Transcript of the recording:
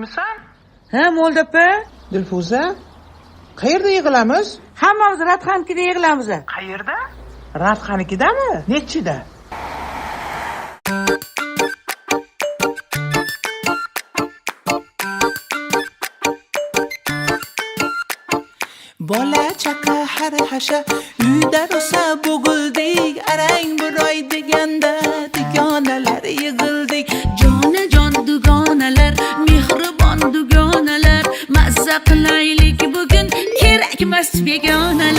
Uydamirsan? Ha, Molda opa. Dilfuza, qayerda yig'ilamiz? Hammamiz Radxanikida yig'ilamiz. Qayerda? Radxanikidami? Nechida? bola chaqa har hasha uyda rosa bo'g'ildik, arang buroy deganda dugonalar yig'ildik. Jonajon dugonalar, mehribon dugonalar, mazza qilaylik bugun, kerakmas begonalar.